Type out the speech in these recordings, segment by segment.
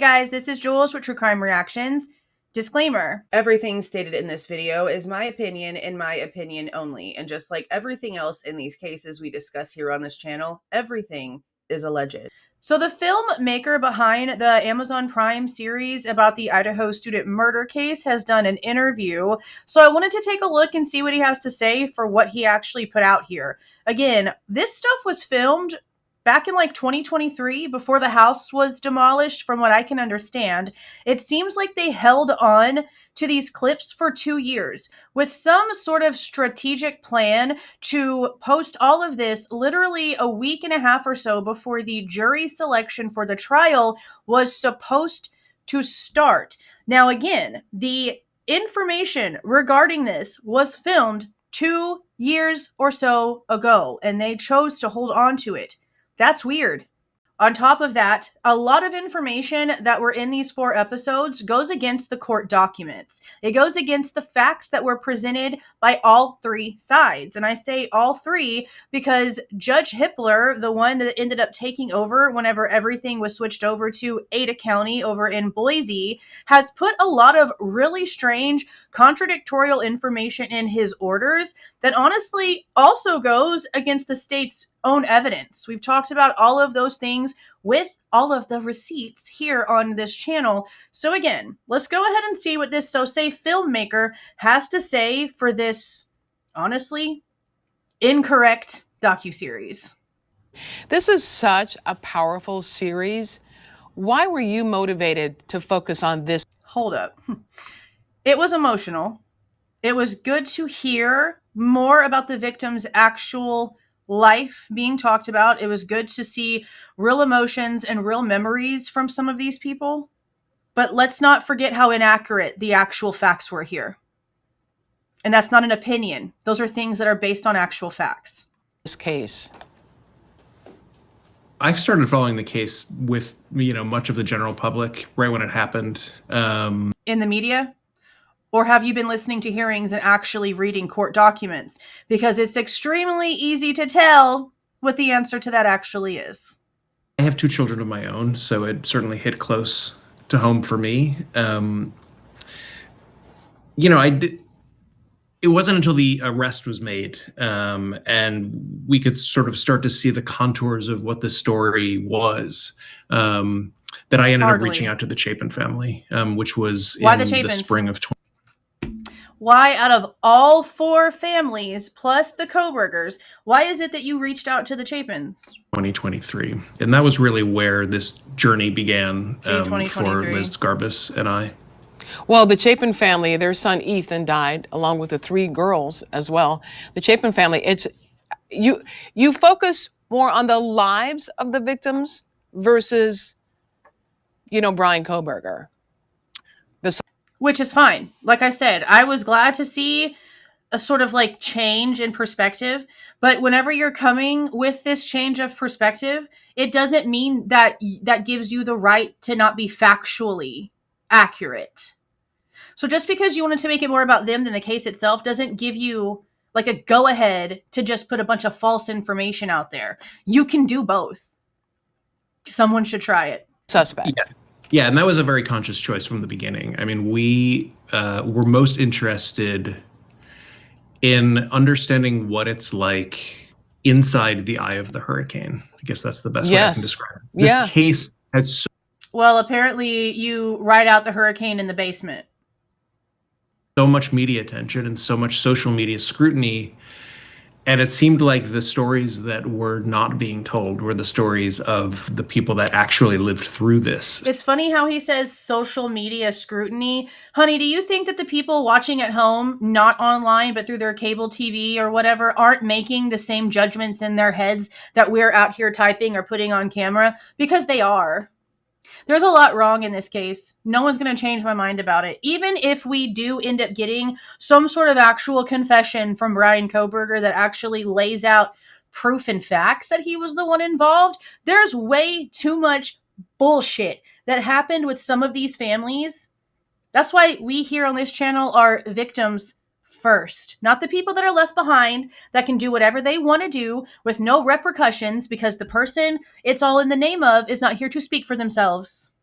guys, this is Jules with True Crime Reactions. Disclaimer, everything stated in this video is my opinion and my opinion only. And just like everything else in these cases we discuss here on this channel, everything is alleged. So the filmmaker behind the Amazon Prime series about the Idaho student murder case has done an interview. So I wanted to take a look and see what he has to say for what he actually put out here. Again, this stuff was filmed back in like 2023, before the house was demolished, from what I can understand. It seems like they held on to these clips for 2 years with some sort of strategic plan to post all of this literally a week and a half or so before the jury selection for the trial was supposed to start. Now, again, the information regarding this was filmed 2 years or so ago, and they chose to hold on to it. That's weird. On top of that, a lot of information that were in these 4 episodes goes against the court documents. It goes against the facts that were presented by all 3 sides. And I say all 3 because Judge Hippler, the one that ended up taking over whenever everything was switched over to Ada County over in Boise, has put a lot of really strange, contradictorial information in his orders that honestly also goes against the state's own evidence. We've talked about all of those things with all of the receipts here on this channel. So again, let's go ahead and see what this So-Say filmmaker has to say for this, honestly, incorrect docu-series. This is such a powerful series. Why were you motivated to focus on this? Hold up. It was emotional. It was good to hear more about the victim's actual life being talked about. It was good to see real emotions and real memories from some of these people. But let's not forget how inaccurate the actual facts were here. And that's not an opinion. Those are things that are based on actual facts. This case. I've started following the case with, much of the general public right when it happened. In the media? Or have you been listening to hearings and actually reading court documents? Because it's extremely easy to tell what the answer to that actually is. I have 2 children of my own, so it certainly hit close to home for me. It wasn't until the arrest was made and we could sort of start to see the contours of what the story was that I ended up reaching out to the Chapin family, which was in the spring of 20. Why, out of all 4 families, plus the Kohbergers, why is it that you reached out to the Chapins? 2023. And that was really where this journey began for Liz Garbus and I. Well, the Chapin family, their son Ethan died, along with the 3 girls as well. The Chapin family, it's you focus more on the lives of the victims versus, Bryan Kohberger. Which is fine. Like I said, I was glad to see a sort of like change in perspective. But whenever you're coming with this change of perspective, it doesn't mean that that gives you the right to not be factually accurate. So just because you wanted to make it more about them than the case itself doesn't give you like a go ahead to just put a bunch of false information out there. You can do both. Someone should try it. Suspect. Yeah, and that was a very conscious choice from the beginning. I mean, we were most interested in understanding what it's like inside the eye of the hurricane. I guess that's the best way I can describe it. This case has well, apparently you ride out the hurricane in the basement. So much media attention and so much social media scrutiny. And it seemed like the stories that were not being told were the stories of the people that actually lived through this. It's funny how he says social media scrutiny. Honey, do you think that the people watching at home, not online, but through their cable TV or whatever, aren't making the same judgments in their heads that we're out here typing or putting on camera? Because they are. There's a lot wrong in this case. No one's going to change my mind about it. Even if we do end up getting some sort of actual confession from Bryan Kohberger that actually lays out proof and facts that he was the one involved, there's way too much bullshit that happened with some of these families. That's why we here on this channel are victims first, not the people that are left behind that can do whatever they want to do with no repercussions because the person it's all in the name of is not here to speak for themselves.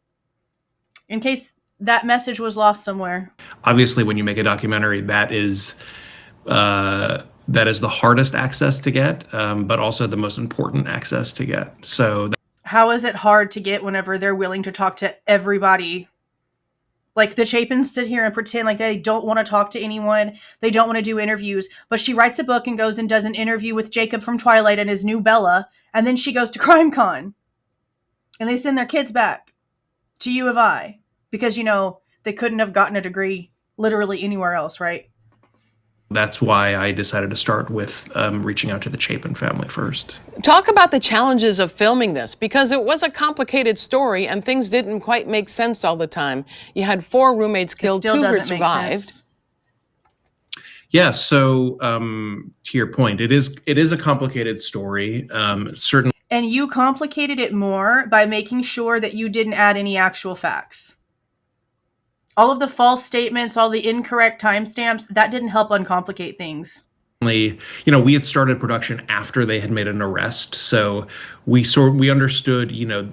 in case that message was lost somewhere. Obviously, when you make a documentary, that is the hardest access to get, but also the most important access to get. So how is it hard to get whenever they're willing to talk to everybody? Like, the Chapins sit here and pretend like they don't want to talk to anyone. They don't want to do interviews. But she writes a book and goes and does an interview with Jacob from Twilight and his new Bella. And then she goes to CrimeCon. And they send their kids back to U of I. Because, you know, they couldn't have gotten a degree literally anywhere else, right? that's why I decided to start with reaching out to the Chapin family first. Talk about the challenges of filming this, because it was a complicated story and things didn't quite make sense all the time. You had 4 roommates killed, 2 were survived. Yeah, so to your point, it is a complicated story, certainly. And you complicated it more by making sure that you didn't add any actual facts. All of the false statements, all the incorrect timestamps, that didn't help uncomplicate things. You know, we had started production after they had made an arrest, so we understood, you know,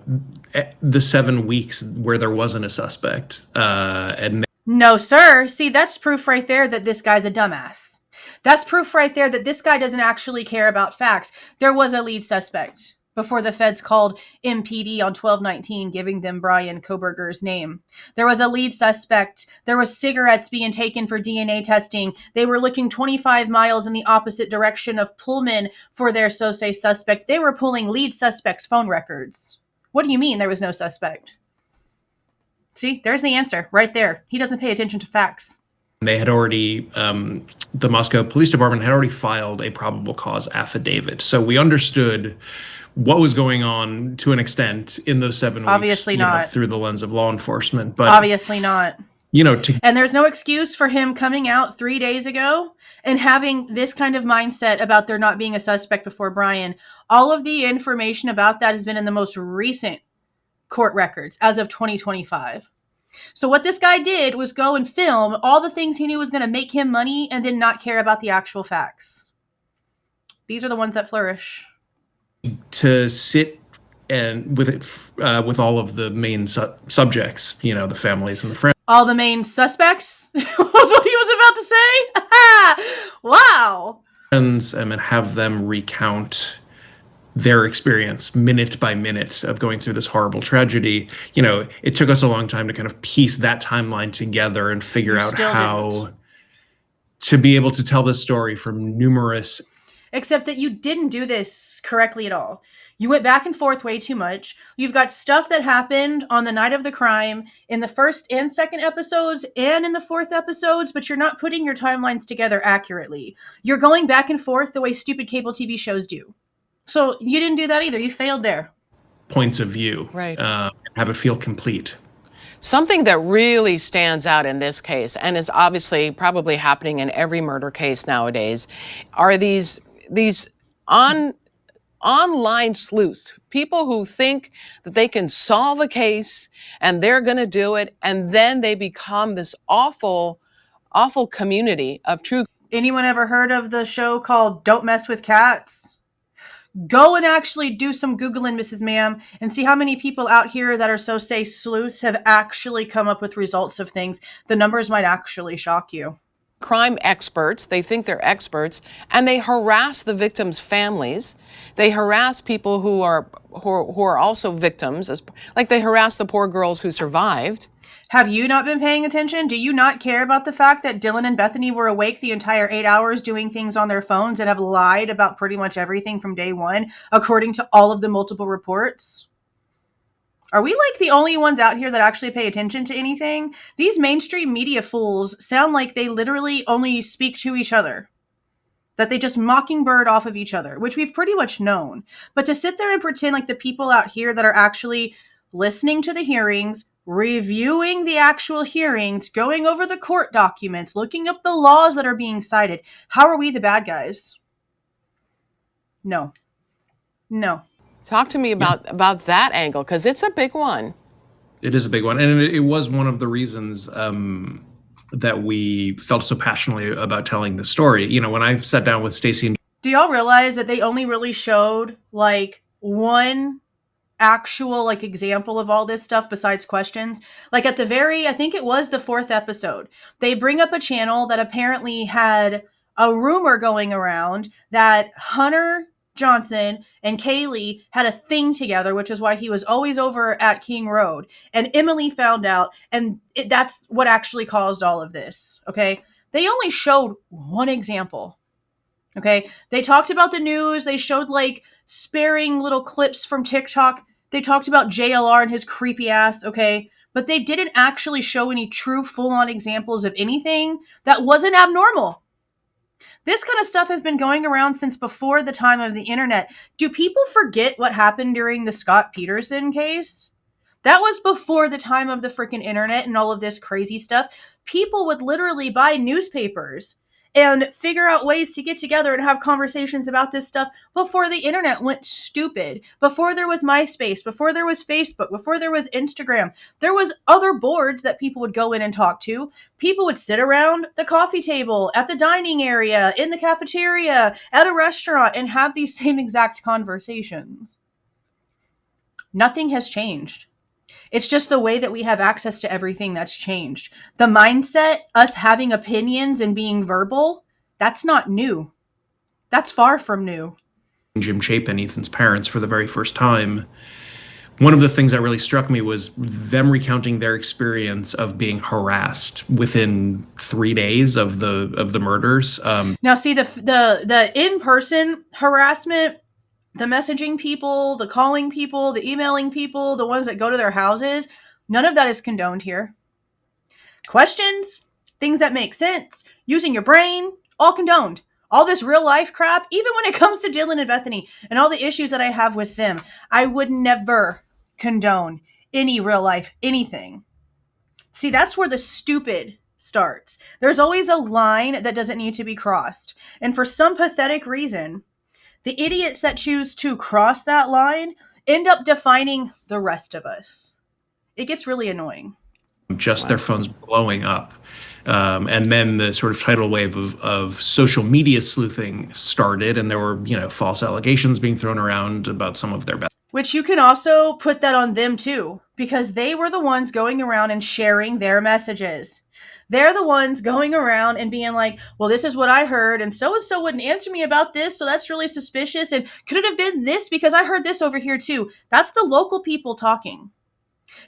the 7 weeks where there wasn't a suspect, and no, sir. See, that's proof right there that this guy's a dumbass. That's proof right there that this guy doesn't actually care about facts. There was a lead suspect before the feds called MPD on 12/19, giving them Bryan Kohberger's name. There was a lead suspect. There was cigarettes being taken for DNA testing. They were looking 25 miles in the opposite direction of Pullman for their so-say suspect. They were pulling lead suspect's phone records. What do you mean there was no suspect? See, there's the answer right there. He doesn't pay attention to facts. They had already, the Moscow Police Department had already filed a probable cause affidavit. So we understood what was going on to an extent in those 7 weeks. Obviously not. Through the lens of law enforcement. But obviously not. You know, and there's no excuse for him coming out 3 days ago and having this kind of mindset about there not being a suspect before Bryan. All of the information about that has been in the most recent court records as of 2025. So what this guy did was go and film all the things he knew was going to make him money and then not care about the actual facts. These are the ones that flourish. To sit and with it, with all of the main subjects, you know, the families and the friends. All the main suspects was what he was about to say? Wow. Friends, and have them recount their experience minute by minute of going through this horrible tragedy. You know, it took us a long time to kind of piece that timeline together and figure out how to be able to tell this story from numerous. Except that you didn't do this correctly at all. You went back and forth way too much. You've got stuff that happened on the night of the crime in the first and second episodes and in the fourth episodes, but you're not putting your timelines together accurately. You're going back and forth the way stupid cable TV shows do. So you didn't do that either. You failed there. Points of view. Right. Have it feel complete. Something that really stands out in this case, and is obviously probably happening in every murder case nowadays, are these online sleuths, people who think that they can solve a case and they're going to do it, and then they become this awful community of true. Anyone ever heard of the show called Don't Mess with Cats? Go and actually do some Googling, Mrs. Ma'am, and see how many people out here that are so-say sleuths have actually come up with results of things. The numbers might actually shock you. Crime experts, they think they're experts, and they harass the victims' families. They harass people who are also victims, like they harass the poor girls who survived. Have you not been paying attention? Do you not care about the fact that Dylan and Bethany were awake the entire 8 hours doing things on their phones and have lied about pretty much everything from day one, according to all of the multiple reports? Are we like the only ones out here that actually pay attention to anything? These mainstream media fools sound like they literally only speak to each other. That they just mockingbird off of each other, which we've pretty much known. But to sit there and pretend like the people out here that are actually listening to the hearings, reviewing the actual hearings, going over the court documents, looking up the laws that are being cited, how are we the bad guys? No. Talk to me about that angle, because it's a big one. It is a big one. And it was one of the reasons that we felt so passionately about telling the story. You know, when I sat down with Stacey. Do y'all realize that they only really showed like one actual like example of all this stuff besides questions. Like at the very, I think it was the 4th episode, they bring up a channel that apparently had a rumor going around that Hunter Johnson and Kaylee had a thing together, which is why he was always over at King Road. And Emily found out, and that's what actually caused all of this. Okay. They only showed one example. Okay. They talked about the news. They showed like sparing little clips from TikTok. They talked about JLR and his creepy ass. Okay. But they didn't actually show any true full on examples of anything that wasn't abnormal. This kind of stuff has been going around since before the time of the internet. Do people forget what happened during the Scott Peterson case? That was before the time of the freaking internet and all of this crazy stuff. People would literally buy newspapers and figure out ways to get together and have conversations about this stuff before the internet went stupid, before there was MySpace, before there was Facebook, before there was Instagram. There was other boards that people would go in and talk to. People would sit around the coffee table, at the dining area, in the cafeteria, at a restaurant, and have these same exact conversations. Nothing has changed. It's just the way that we have access to everything that's changed. The mindset, us having opinions and being verbal, that's not new. That's far from new. Jim Chapin, Ethan's parents, for the very first time, one of the things that really struck me was them recounting their experience of being harassed within 3 days of the murders. Now, see, the in-person harassment, the messaging people, the calling people, the emailing people, the ones that go to their houses, none of that is condoned here. Questions, things that make sense, using your brain, all condoned. All this real life crap, even when it comes to Dylan and Bethany and all the issues that I have with them, I would never condone any real life anything. See, that's where the stupid starts. There's always a line that doesn't need to be crossed. And for some pathetic reason, the idiots that choose to cross that line end up defining the rest of us. It gets really annoying. Just their phones blowing up. And then the sort of tidal wave of social media sleuthing started, and there were, false allegations being thrown around about some of their best. Which you can also put that on them too, because they were the ones going around and sharing their messages. They're the ones going around and being like, well, this is what I heard, and so wouldn't answer me about this, so that's really suspicious, and could it have been this because I heard this over here too? That's the local people talking.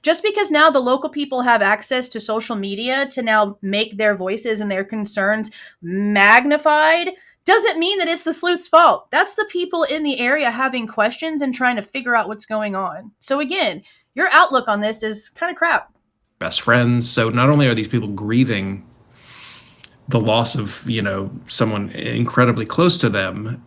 Just because now the local people have access to social media to now make their voices and their concerns magnified doesn't mean that it's the sleuth's fault. That's the people in the area having questions and trying to figure out what's going on. So again, your outlook on this is kind of crap. Best friends. So not only are these people grieving the loss of, someone incredibly close to them.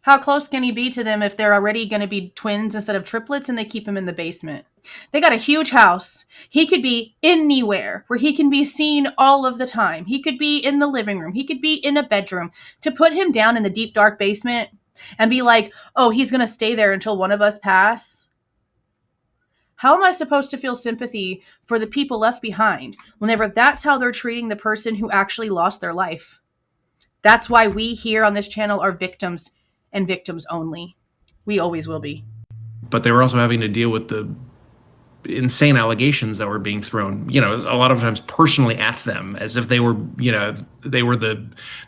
How close can he be to them if they're already going to be twins instead of triplets and they keep him in the basement? They got a huge house. He could be anywhere where he can be seen all of the time. He could be in the living room. He could be in a bedroom. To put him down in the deep, dark basement and be like, oh, he's going to stay there until one of us pass. How am I supposed to feel sympathy for the people left behind whenever that's how they're treating the person who actually lost their life? That's why we here on this channel are victims and victims only. We always will be. But they were also having to deal with the insane allegations that were being thrown, a lot of times personally at them, as if they were, they were the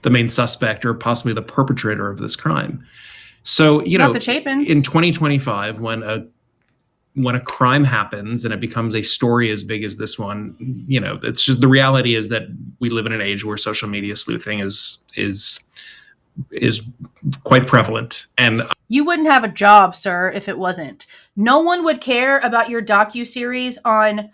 main suspect or possibly the perpetrator of this crime. So, Not the Chapins. In 2025, when a crime happens and it becomes a story as big as this one, it's just, the reality is that we live in an age where social media sleuthing is quite prevalent. And you wouldn't have a job, sir, if it wasn't. No one would care about your docu-series on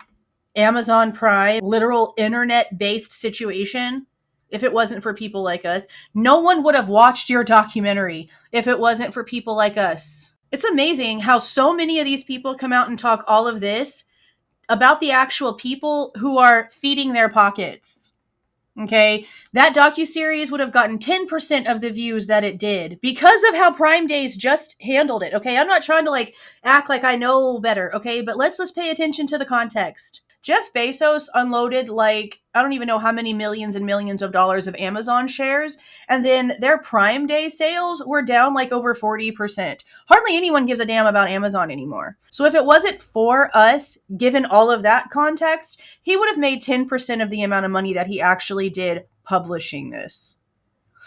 Amazon Prime, literal internet-based situation, if it wasn't for people like us. No one would have watched your documentary if it wasn't for people like us. It's amazing how so many of these people come out and talk all of this about the actual people who are feeding their pockets. Okay, that docuseries would have gotten 10% of the views that it did because of how Prime Days just handled it. Okay, I'm not trying to act like I know better. Okay, but let's pay attention to the context. Jeff Bezos unloaded like, I don't even know how many millions and millions of dollars of Amazon shares. And then their Prime Day sales were down like over 40%. Hardly anyone gives a damn about Amazon anymore. So if it wasn't for us, given all of that context, he would have made 10% of the amount of money that he actually did publishing this.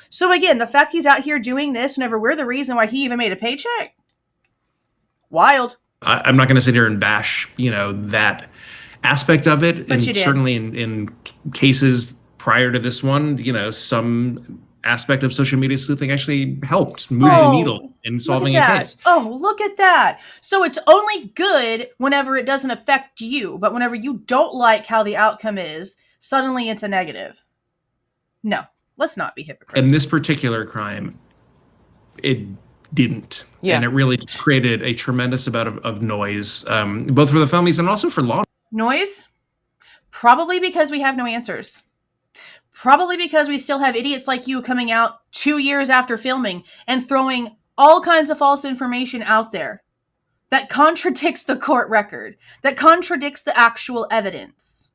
So again, the fact he's out here doing this whenever we're the reason why he even made a paycheck, wild. I'm not going to sit here and bash, that aspect of it. But and you did. Certainly in cases prior to this one, some aspect of social media sleuthing actually helped move the needle in solving a case. Oh, look at that. So it's only good whenever it doesn't affect you, but whenever you don't like how the outcome is, suddenly it's a negative. No, let's not be hypocritical. In this particular crime, it didn't. Yeah. And it really created a tremendous amount of noise, both for the families and also for law. Noise? Probably because we have no answers. Probably because we still have idiots like you coming out 2 years after filming and throwing all kinds of false information out there that contradicts the court record, that contradicts the actual evidence.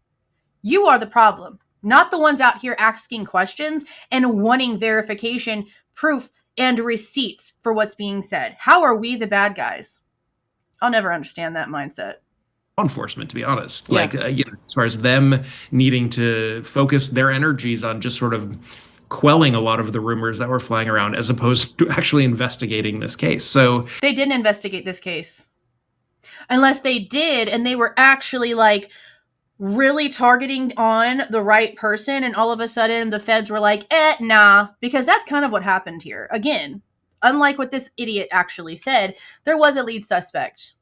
You are the problem, not the ones out here asking questions and wanting verification, proof, and receipts for what's being said. How are we the bad guys? I'll never understand that mindset. Enforcement, to be honest. Yeah. Like, as far as them needing to focus their energies on just sort of quelling a lot of the rumors that were flying around as opposed to actually investigating this case. So they didn't investigate this case. Unless they did, and they were actually like really targeting on the right person, and all of a sudden the feds were like, nah, because that's kind of what happened here. Again, unlike what this idiot actually said, there was a lead suspect.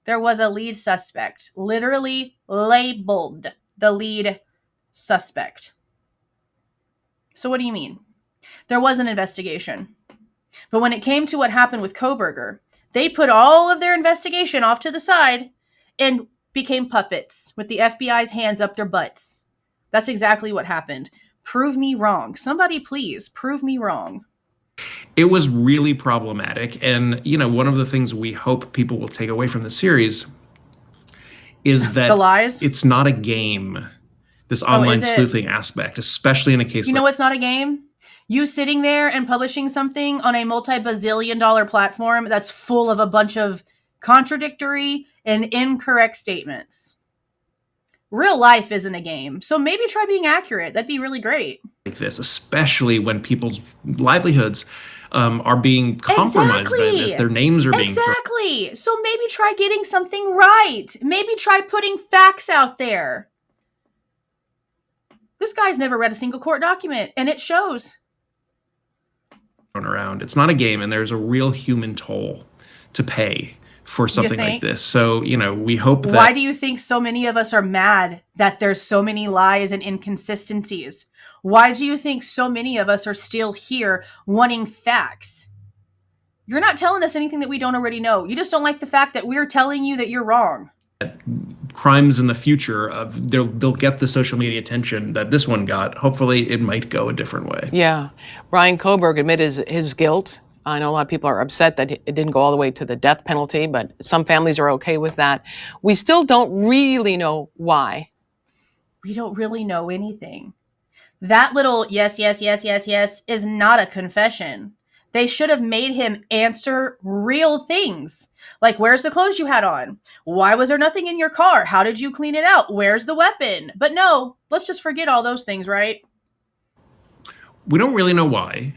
There was a lead suspect, literally labeled the lead suspect. So what do you mean? There was an investigation. But when it came to what happened with Kohberger, they put all of their investigation off to the side and became puppets with the FBI's hands up their butts. That's exactly what happened. Prove me wrong. Somebody please prove me wrong. It was really problematic. And, one of the things we hope people will take away from the series is that the lies? It's not a game, this online sleuthing aspect, especially in a case You know what's not a game? You sitting there and publishing something on a multi-bazillion-dollar platform that's full of a bunch of contradictory and incorrect statements. Real life isn't a game, so maybe try being accurate. That'd be really great. Like this, especially when people's livelihoods are being compromised by this. Their names are being thrown. So maybe try getting something right. Maybe try putting facts out there. This guy's never read a single court document, and it shows. Around. It's not a game, and there's a real human toll to pay for something like this. So, we hope that... Why do you think so many of us are mad that there's so many lies and inconsistencies? Why do you think so many of us are still here wanting facts? You're not telling us anything that we don't already know. You just don't like the fact that we're telling you that you're wrong. Crimes in the future, they'll get the social media attention that this one got. Hopefully it might go a different way. Yeah. Bryan Kohberger admitted his guilt. I know a lot of people are upset that it didn't go all the way to the death penalty, but some families are okay with that. We still don't really know why. We don't really know anything. That little yes is not a confession. They should have made him answer real things. Like, where's the clothes you had on? Why was there nothing in your car? How did you clean it out? Where's the weapon? But no, let's just forget all those things, right? We don't really know why.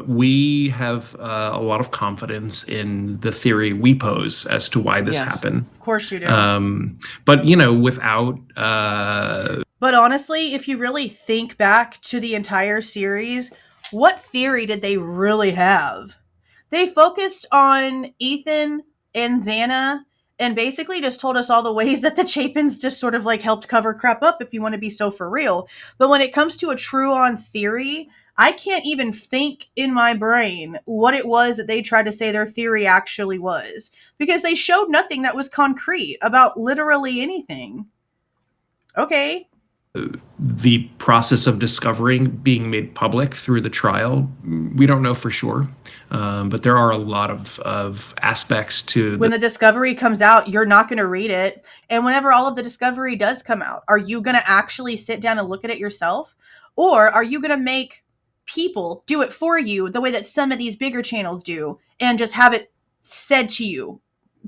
We have a lot of confidence in the theory we pose as to why this happened. Of course you do. But, without... But honestly, if you really think back to the entire series, what theory did they really have? They focused on Ethan and Xana and basically just told us all the ways that the Chapins just sort of like helped cover crap up, if you want to be so for real. But when it comes to a true-on theory, I can't even think in my brain what it was that they tried to say their theory actually was, because they showed nothing that was concrete about literally anything. Okay. the process of discovering being made public through the trial, we don't know for sure. But there are a lot of aspects to when the discovery comes out, you're not going to read it. And whenever all of the discovery does come out, are you going to actually sit down and look at it yourself? Or are you going to make people do it for you the way that some of these bigger channels do and just have it said to you,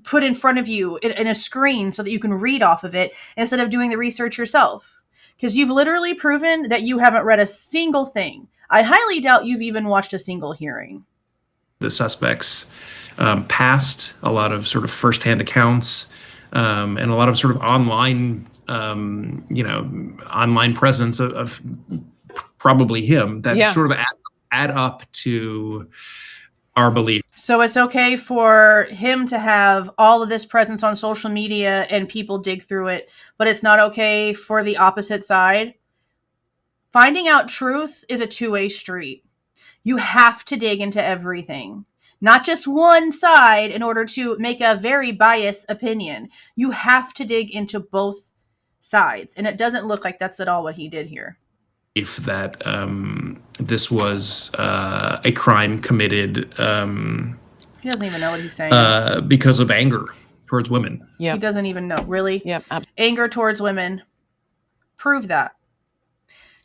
put in front of you in a screen so that you can read off of it instead of doing the research yourself? Because you've literally proven that you haven't read a single thing. I highly doubt you've even watched a single hearing. The suspects past, a lot of sort of firsthand accounts, and a lot of sort of online, online presence of probably him that sort of add up to our belief. So it's okay for him to have all of this presence on social media and people dig through it, but it's not okay for the opposite side. Finding out truth is a two-way street. You have to dig into everything, not just one side in order to make a very biased opinion. You have to dig into both sides. And it doesn't look like that's at all what he did here. If that this was a crime committed, he doesn't even know what he's saying, because of anger towards women. He doesn't even know. Really? Yep. Anger towards women. Prove that.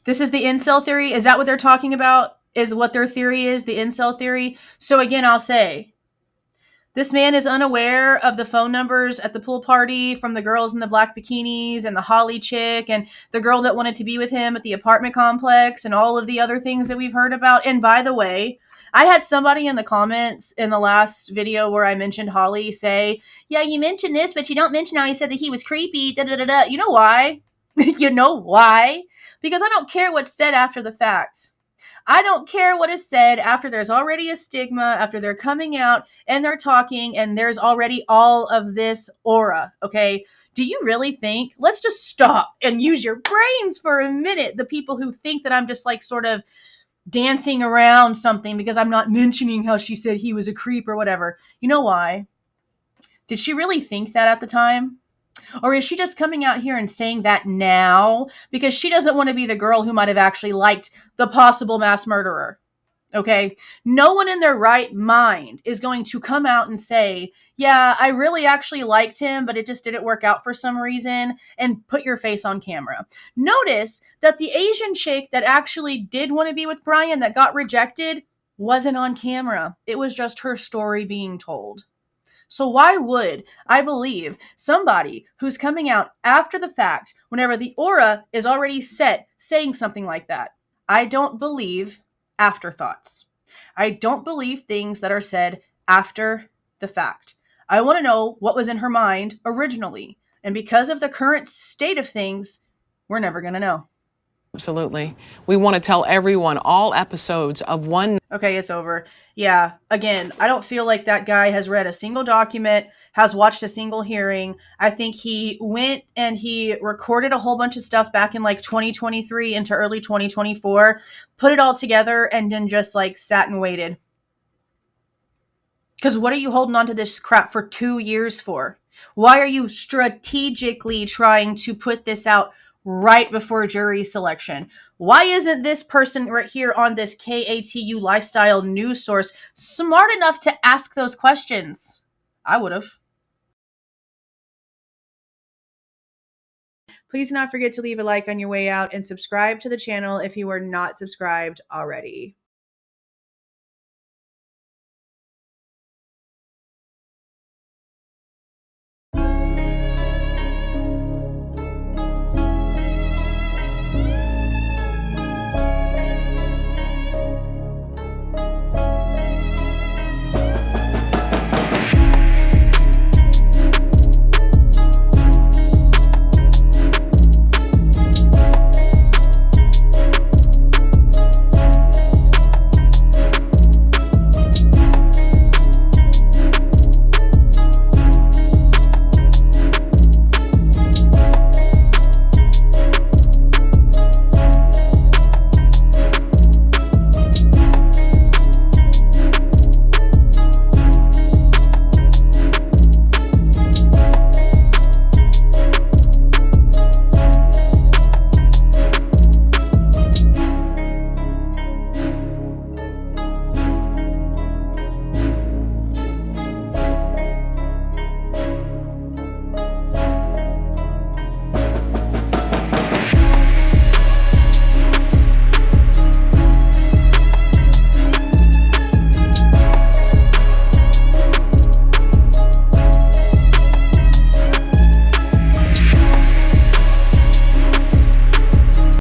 This is the incel theory. Is that what they're talking about? Is what their theory is, the incel theory? So again, I'll say, this man is unaware of the phone numbers at the pool party from the girls in the black bikinis and the Holly chick and the girl that wanted to be with him at the apartment complex and all of the other things that we've heard about. And by the way, I had somebody in the comments in the last video where I mentioned Holly say, yeah, you mentioned this, but you don't mention how he said that he was creepy. Da, da, da, da. You know why? You know why? Because I don't care what's said after the fact. I don't care what is said after there's already a stigma, after they're coming out and they're talking and there's already all of this aura, okay? Do you really think, let's just stop and use your brains for a minute, the people who think that I'm just like sort of dancing around something because I'm not mentioning how she said he was a creep or whatever. You know why? Did she really think that at the time? Or is she just coming out here and saying that now because she doesn't want to be the girl who might have actually liked the possible mass murderer? Okay? No one in their right mind is going to come out and say, yeah, I really actually liked him, but it just didn't work out for some reason, and put your face on camera. Notice that the Asian chick that actually did want to be with Bryan that got rejected wasn't on camera. It was just her story being told. So why would I believe somebody who's coming out after the fact, whenever the aura is already set, saying something like that? I don't believe afterthoughts. I don't believe things that are said after the fact. I want to know what was in her mind originally. And because of the current state of things, we're never going to know. Absolutely. We want to tell everyone all episodes of one. Okay, it's over. Yeah, again, I don't feel like that guy has read a single document, has watched a single hearing. I think he went and he recorded a whole bunch of stuff back in like 2023 into early 2024, put it all together, and then just like sat and waited. Because what are you holding on to this crap for 2 years for? Why are you strategically trying to put this out right before jury selection? Why isn't this person right here on this KATU lifestyle news source smart enough to ask those questions? I would have. Please do not forget to leave a like on your way out and subscribe to the channel if you are not subscribed already.